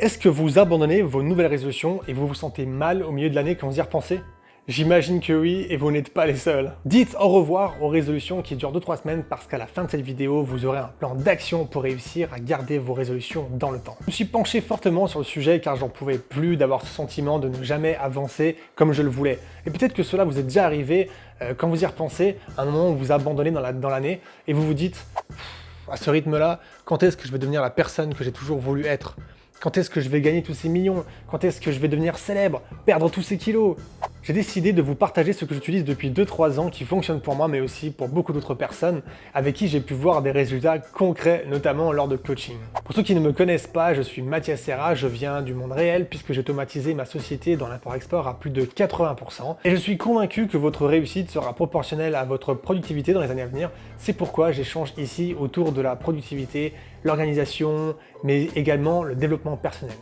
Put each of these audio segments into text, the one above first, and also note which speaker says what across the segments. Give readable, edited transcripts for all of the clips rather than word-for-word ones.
Speaker 1: Est-ce que vous abandonnez vos nouvelles résolutions et vous vous sentez mal au milieu de l'année quand vous y repensez? J'imagine que oui, et vous n'êtes pas les seuls. Dites au revoir aux résolutions qui durent 2-3 semaines parce qu'à la fin de cette vidéo, vous aurez un plan d'action pour réussir à garder vos résolutions dans le temps. Je me suis penché fortement sur le sujet car j'en pouvais plus d'avoir ce sentiment de ne jamais avancer comme je le voulais. Et peut-être que cela vous est déjà arrivé quand vous y repensez, à un moment où vous abandonnez dans l'année et vous vous dites à ce rythme-là, quand est-ce que je vais devenir la personne que j'ai toujours voulu être? Quand est-ce que je vais gagner tous ces millions? Quand est-ce que je vais devenir célèbre? Perdre tous ces kilos? J'ai décidé de vous partager ce que j'utilise depuis 2-3 ans qui fonctionne pour moi mais aussi pour beaucoup d'autres personnes avec qui j'ai pu voir des résultats concrets, notamment lors de coaching. Pour ceux qui ne me connaissent pas, je suis Mathias Serra, je viens du monde réel puisque j'ai automatisé ma société dans l'import-export à plus de 80% et je suis convaincu que votre réussite sera proportionnelle à votre productivité dans les années à venir. C'est pourquoi j'échange ici autour de la productivité, l'organisation, mais également le développement personnel.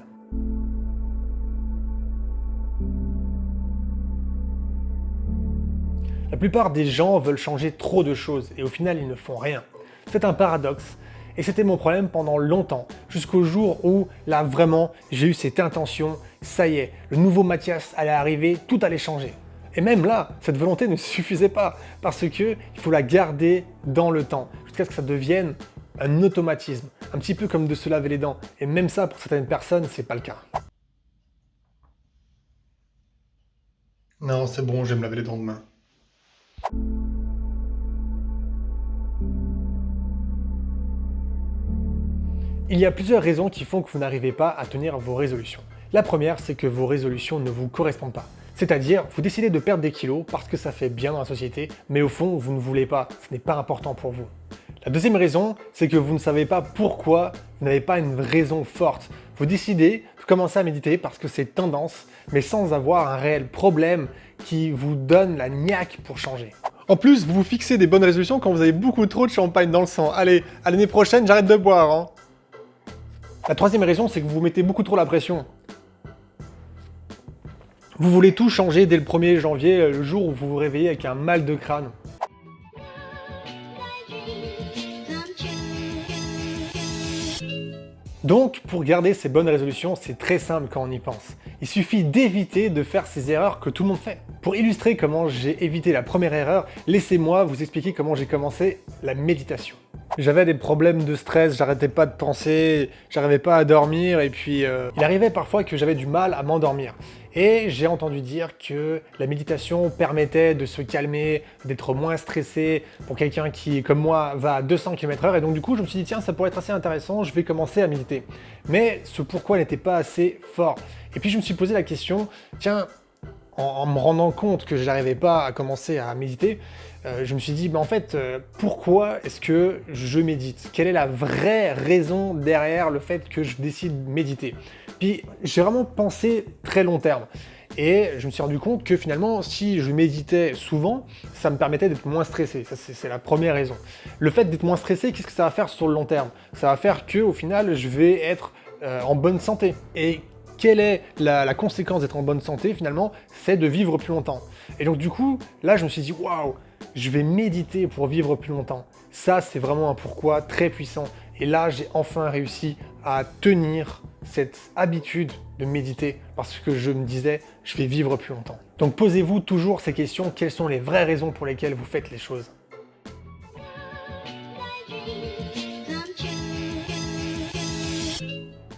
Speaker 1: La plupart des gens veulent changer trop de choses et au final ils ne font rien. C'est un paradoxe et c'était mon problème pendant longtemps, jusqu'au jour où là vraiment j'ai eu cette intention, ça y est, le nouveau Mathias allait arriver, tout allait changer. Et même là, cette volonté ne suffisait pas parce que il faut la garder dans le temps jusqu'à ce que ça devienne un automatisme, un petit peu comme de se laver les dents. Et même ça, pour certaines personnes, c'est pas le cas.
Speaker 2: Non, c'est bon, je vais me laver les dents demain.
Speaker 1: Il y a plusieurs raisons qui font que vous n'arrivez pas à tenir vos résolutions. La première, c'est que vos résolutions ne vous correspondent pas. C'est-à-dire, vous décidez de perdre des kilos parce que ça fait bien dans la société, mais au fond, vous ne voulez pas, ce n'est pas important pour vous. La deuxième raison, c'est que vous ne savez pas pourquoi, vous n'avez pas une raison forte. Vous décidez de commencer à méditer parce que c'est tendance, mais sans avoir un réel problème qui vous donne la niaque pour changer.
Speaker 2: En plus, vous vous fixez des bonnes résolutions quand vous avez beaucoup trop de champagne dans le sang. Allez, à l'année prochaine, j'arrête de boire, hein.
Speaker 1: La troisième raison, c'est que vous mettez beaucoup trop la pression. Vous voulez tout changer dès le 1er janvier, le jour où vous vous réveillez avec un mal de crâne. Donc, pour garder ces bonnes résolutions, c'est très simple quand on y pense. Il suffit d'éviter de faire ces erreurs que tout le monde fait. Pour illustrer comment j'ai évité la première erreur, laissez-moi vous expliquer comment j'ai commencé la méditation. J'avais des problèmes de stress, j'arrêtais pas de penser, j'arrivais pas à dormir et puis il arrivait parfois que j'avais du mal à m'endormir. Et j'ai entendu dire que la méditation permettait de se calmer, d'être moins stressé pour quelqu'un qui, comme moi, va à 200 km/h. Et donc du coup, je me suis dit, tiens, ça pourrait être assez intéressant, je vais commencer à méditer. Mais ce pourquoi n'était pas assez fort. Et puis je me suis posé la question, tiens, en me rendant compte que je n'arrivais pas à commencer à méditer, je me suis dit, en fait, pourquoi est-ce que je médite? Quelle est la vraie raison derrière le fait que je décide de méditer? Puis j'ai vraiment pensé très long terme. Et je me suis rendu compte que finalement, si je méditais souvent, ça me permettait d'être moins stressé. Ça, c'est la première raison. Le fait d'être moins stressé, qu'est-ce que ça va faire sur le long terme? Ça va faire qu'au final, je vais être en bonne santé. Et quelle est la conséquence d'être en bonne santé finalement? C'est de vivre plus longtemps. Et donc du coup, là je me suis dit, waouh, je vais méditer pour vivre plus longtemps. Ça, c'est vraiment un pourquoi très puissant. Et là, j'ai enfin réussi à tenir cette habitude de méditer parce que je me disais, je vais vivre plus longtemps. Donc posez-vous toujours ces questions, quelles sont les vraies raisons pour lesquelles vous faites les choses?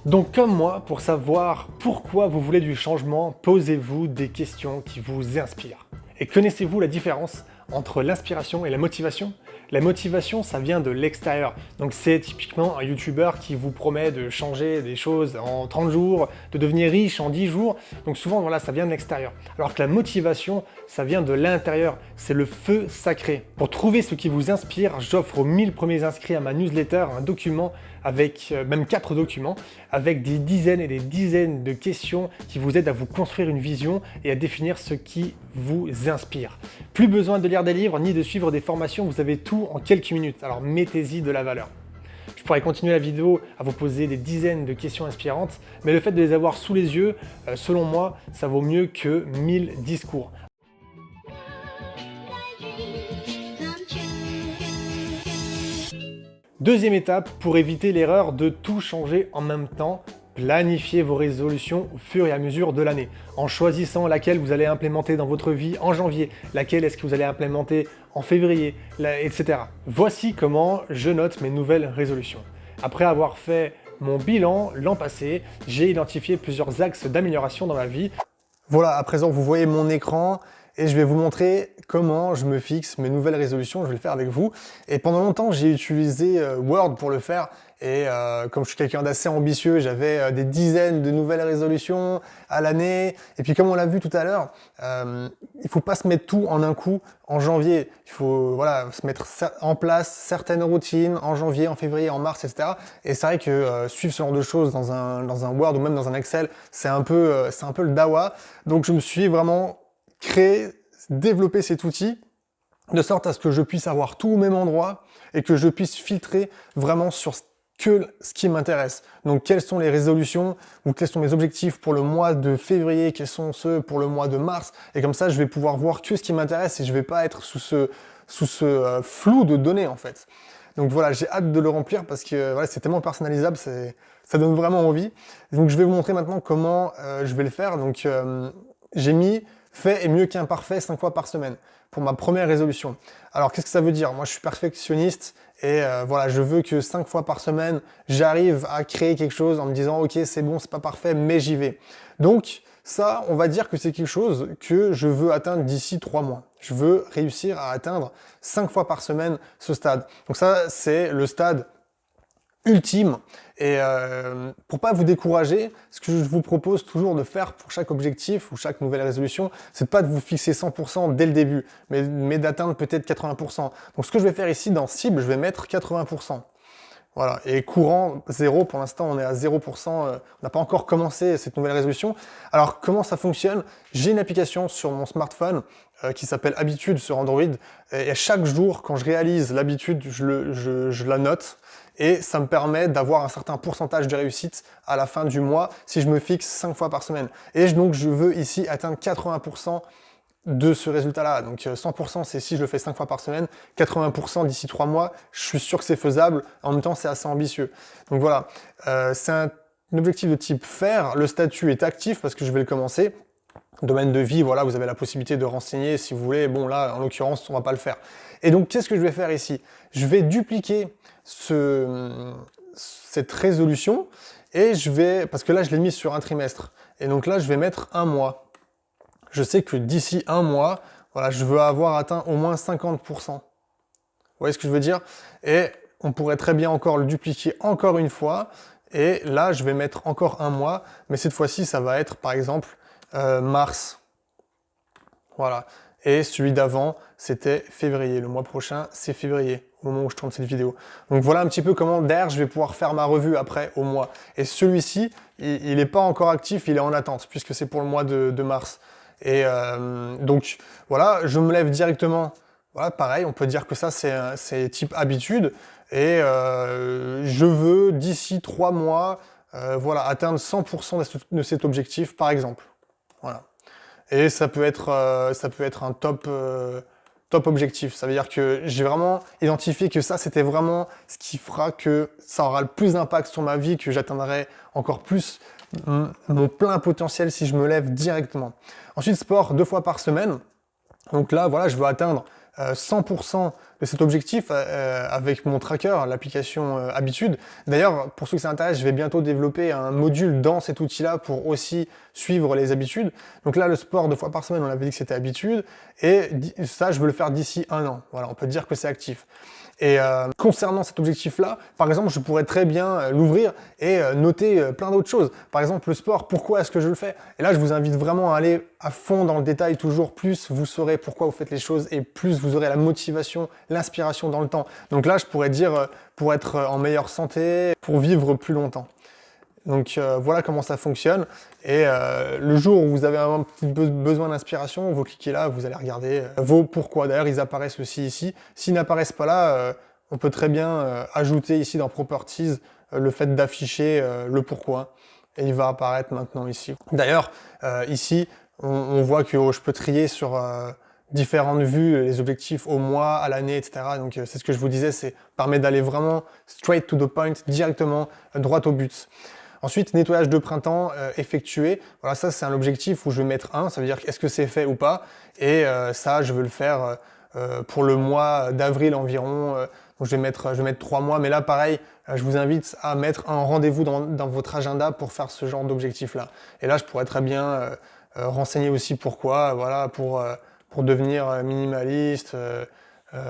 Speaker 1: Donc comme moi, pour savoir pourquoi vous voulez du changement, posez-vous des questions qui vous inspirent. Et connaissez-vous la différence entre l'inspiration et la motivation? La motivation, ça vient de l'extérieur. Donc c'est typiquement un youtubeur qui vous promet de changer des choses en 30 jours, de devenir riche en 10 jours. Donc souvent, voilà, ça vient de l'extérieur. Alors que la motivation, ça vient de l'intérieur. C'est le feu sacré. Pour trouver ce qui vous inspire, j'offre aux 1000 premiers inscrits à ma newsletter un document avec même 4 documents, avec des dizaines et des dizaines de questions qui vous aident à vous construire une vision et à définir ce qui vous inspire. Plus besoin de lire des livres ni de suivre des formations, vous avez tout en quelques minutes, alors mettez-y de la valeur. Je pourrais continuer la vidéo à vous poser des dizaines de questions inspirantes, mais le fait de les avoir sous les yeux, selon moi, ça vaut mieux que 1000 discours. Deuxième étape, pour éviter l'erreur de tout changer en même temps, planifier vos résolutions au fur et à mesure de l'année, en choisissant laquelle vous allez implémenter dans votre vie en janvier, laquelle est-ce que vous allez implémenter en février, etc. Voici comment je note mes nouvelles résolutions. Après avoir fait mon bilan l'an passé, j'ai identifié plusieurs axes d'amélioration dans ma vie.
Speaker 2: Voilà, à présent vous voyez mon écran et je vais vous montrer comment je me fixe mes nouvelles résolutions. Je vais le faire avec vous. Et pendant longtemps, j'ai utilisé Word pour le faire. Et comme je suis quelqu'un d'assez ambitieux, j'avais des dizaines de nouvelles résolutions à l'année. Et puis comme on l'a vu tout à l'heure, il faut pas se mettre tout en un coup en janvier. Il faut voilà, se mettre en place certaines routines en janvier, en février, en mars, etc. Et c'est vrai que suivre ce genre de choses dans un Word ou même dans un Excel, c'est un peu le dawa. Donc je me suis vraiment développer cet outil de sorte à ce que je puisse avoir tout au même endroit et que je puisse filtrer vraiment sur ce qui m'intéresse. Donc quelles sont les résolutions ou quels sont mes objectifs pour le mois de février, quels sont ceux pour le mois de mars, et comme ça je vais pouvoir voir que ce qui m'intéresse et je vais pas être sous ce flou de données en fait. Donc voilà, j'ai hâte de le remplir parce que voilà, c'est tellement personnalisable, ça donne vraiment envie. Donc je vais vous montrer maintenant comment je vais le faire. Donc j'ai mis fait est mieux qu'imparfait 5 fois par semaine pour ma première résolution. Alors qu'est-ce que ça veut dire? Moi je suis perfectionniste et voilà, je veux que 5 fois par semaine, j'arrive à créer quelque chose en me disant ok c'est bon, c'est pas parfait, mais j'y vais. Donc ça, on va dire que c'est quelque chose que je veux atteindre d'ici 3 mois. Je veux réussir à atteindre 5 fois par semaine ce stade. Donc ça, c'est le stade ultime. Et pour pas vous décourager, ce que je vous propose toujours de faire pour chaque objectif ou chaque nouvelle résolution, c'est de pas de vous fixer 100% dès le début, mais d'atteindre peut-être 80%. Donc ce que je vais faire ici dans cible, je vais mettre 80%. Voilà, et courant 0, pour l'instant on est à 0%, on n'a pas encore commencé cette nouvelle résolution. Alors comment ça fonctionne? J'ai une application sur mon smartphone qui s'appelle Habitude sur Android, et à chaque jour quand je réalise l'habitude, je la note, et ça me permet d'avoir un certain pourcentage de réussite à la fin du mois si je me fixe 5 fois par semaine. Et donc je veux ici atteindre 80% de ce résultat-là. Donc 100% c'est si je le fais 5 fois par semaine, 80% d'ici 3 mois, je suis sûr que c'est faisable, en même temps c'est assez ambitieux. Donc voilà, c'est un objectif de type faire, le statut est actif parce que je vais le commencer. Domaine de vie, voilà, vous avez la possibilité de renseigner si vous voulez, bon là en l'occurrence on va pas le faire. Et donc qu'est-ce que je vais faire ici? Je vais dupliquer cette résolution et parce que là je l'ai mis sur un trimestre, et donc là je vais mettre un mois. Je sais que d'ici un mois, voilà, je veux avoir atteint au moins 50%. Vous voyez ce que je veux dire? Et on pourrait très bien encore le dupliquer encore une fois. Et là, je vais mettre encore un mois. Mais cette fois-ci, ça va être par exemple mars. Voilà. Et celui d'avant, c'était février. Le mois prochain, c'est février, au moment où je tourne cette vidéo. Donc voilà un petit peu comment d'ailleurs je vais pouvoir faire ma revue après au mois. Et celui-ci, il n'est pas encore actif, il est en attente, puisque c'est pour le mois de mars. Et donc voilà, je me lève directement. Voilà, pareil, on peut dire que ça c'est type habitude. Et je veux d'ici 3 mois, voilà, atteindre 100% de cet objectif, par exemple. Voilà. Et ça peut être un top objectif. Ça veut dire que j'ai vraiment identifié que ça, c'était vraiment ce qui fera que ça aura le plus d'impact sur ma vie, que j'atteindrai encore plus mon plein potentiel si je me lève directement. Ensuite, sport 2 fois par semaine. Donc là, voilà, je veux atteindre 100% de cet objectif avec mon tracker, l'application Habitude. D'ailleurs, pour ceux que ça intéresse, je vais bientôt développer un module dans cet outil-là pour aussi suivre les habitudes. Donc là, le sport 2 fois par semaine, on avait dit que c'était Habitude. Et ça, je veux le faire d'ici 1 an. Voilà, on peut dire que c'est actif. Et concernant cet objectif-là, par exemple, je pourrais très bien l'ouvrir et noter plein d'autres choses. Par exemple, le sport, pourquoi est-ce que je le fais? Et là, je vous invite vraiment à aller à fond dans le détail. Toujours plus vous saurez pourquoi vous faites les choses et plus vous aurez la motivation, l'inspiration dans le temps. Donc là, je pourrais dire pour être en meilleure santé, pour vivre plus longtemps. Donc voilà comment ça fonctionne. Et le jour où vous avez un petit besoin d'inspiration, vous cliquez là, vous allez regarder vos pourquoi. D'ailleurs, ils apparaissent aussi ici. S'ils n'apparaissent pas là, on peut très bien ajouter ici dans Properties le fait d'afficher le pourquoi. Et il va apparaître maintenant ici. D'ailleurs, ici, on voit que je peux trier sur différentes vues, les objectifs au mois, à l'année, etc. Donc c'est ce que je vous disais, c'est permet d'aller vraiment straight to the point, directement droit au but. Ensuite, nettoyage de printemps effectué. Voilà, ça c'est un objectif où je vais mettre 1, ça veut dire est-ce que c'est fait ou pas. Et ça, je veux le faire pour le mois d'avril environ. Donc je vais mettre 3 mois. Mais là, pareil, je vous invite à mettre un rendez-vous dans votre agenda pour faire ce genre d'objectif-là. Et là, je pourrais très bien renseigner aussi pourquoi, voilà, pour devenir minimaliste.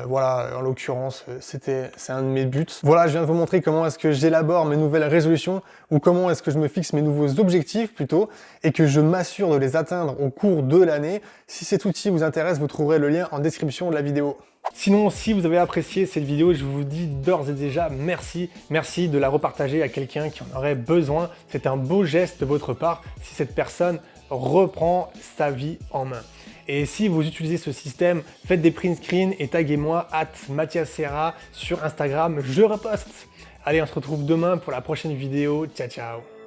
Speaker 2: Voilà, en l'occurrence, c'est un de mes buts. Voilà, je viens de vous montrer comment est-ce que j'élabore mes nouvelles résolutions ou comment est-ce que je me fixe mes nouveaux objectifs plutôt et que je m'assure de les atteindre au cours de l'année. Si cet outil vous intéresse, vous trouverez le lien en description de la vidéo.
Speaker 1: Sinon, si vous avez apprécié cette vidéo, je vous dis d'ores et déjà merci. Merci de la repartager à quelqu'un qui en aurait besoin. C'est un beau geste de votre part si cette personne reprend sa vie en main. Et si vous utilisez ce système, faites des print screens et taguez-moi @MathiasSerra sur Instagram, je reposte. Allez, on se retrouve demain pour la prochaine vidéo. Ciao, ciao.